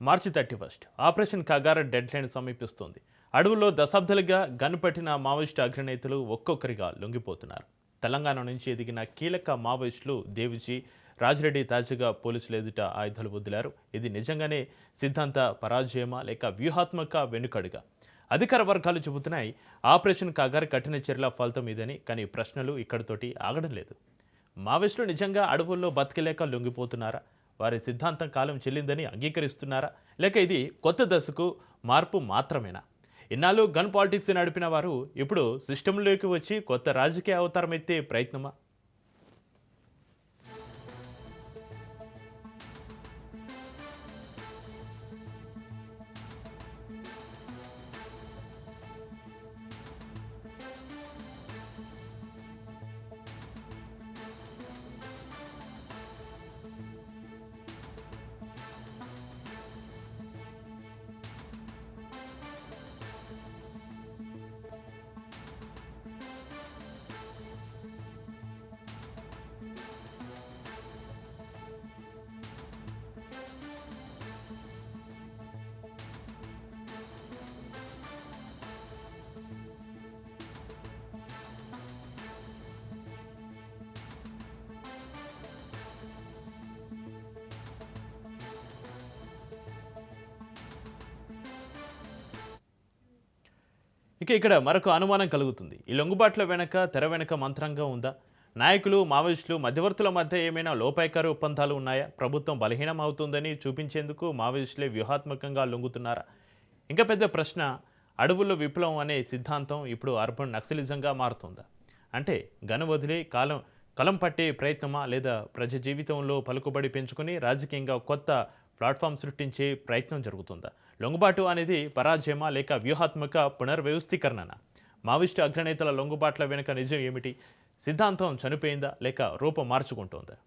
మార్చి 31 operation కగార dead line సమీపిస్తోంది. అడవుల్లో దశాబ్దాలుగా గన్నుపట్టిన Maoist అగ్రనేతలు ఒక్కొక్కరిగా లొంగిపోతున్నారు. తెలంగాణ నుంచి ఎదిగిన కీలక మావోయిస్టులు దేవిజీ, రాజిరెడ్డి తాజాగా పోలీసులు ఎదుట ఆయుధాలు వదిలారు. ఇది నిజంగానే సిద్ధాంత పరాజయమా లేక వ్యూహాత్మక వెనుకడుగా? అధికార వర్గాలు చెబుతున్నాయి ఆపరేషన్ కగార కఠిన చర్యల ఫలితం ఇదని. కానీ ప్రశ్నలు ఇక్కడితోటి ఆగడం లేదు. మావోయిస్టులు నిజంగా అడవుల్లో బతికలేక లొంగిపోతున్నారా? వారి సిద్ధాంతం కాలం చెల్లిందని అంగీకరిస్తున్నారా? లేక ఇది కొత్త దశకు మార్పు మాత్రమేనా? ఇన్నాళ్ళు గన్ పాలిటిక్స్ నడిపిన వారు ఇప్పుడు సిస్టంలోకి వచ్చి కొత్త రాజకీయ అవతారం ఎత్తే ప్రయత్నమా? ఇక్కడ మరొక అనుమానం కలుగుతుంది. ఈ లొంగుబాట్ల వెనక తెర వెనక మంత్రంగా ఉందా? నాయకులు, మావోయిస్టులు, మధ్యవర్తుల మధ్య ఏమైనా లోపాయకారి ఒప్పందాలు ఉన్నాయా? ప్రభుత్వం బలహీనం అవుతుందని చూపించేందుకు మావోయిస్టులే వ్యూహాత్మకంగా లొంగుతున్నారా? ఇంకా పెద్ద ప్రశ్న, అడవుల్లో విప్లవం అనే సిద్ధాంతం ఇప్పుడు అర్బన్ నక్సలిజంగా మారుతుందా? అంటే గను వదిలి కలం పట్టే ప్రయత్నమా, లేదా ప్రజ జీవితంలో పలుకుబడి పెంచుకుని రాజకీయంగా కొత్త ప్లాట్ఫామ్ సృష్టించే ప్రయత్నం జరుగుతుందా? లొంగుబాటు అనేది పరాజయమా లేక వ్యూహాత్మక పునర్వ్యవస్థీకరణనా? మావోయిస్టు అగ్రనేతల లొంగుబాట్ల వెనుక నిజం ఏమిటి? సిద్ధాంతం చనిపోయిందా లేక రూపం మార్చుకుంటోందా?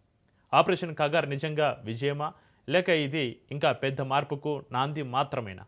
ఆపరేషన్ కగార్ నిజంగా విజయమా లేక ఇది ఇంకా పెద్ద మార్పుకు నాంది మాత్రమేనా?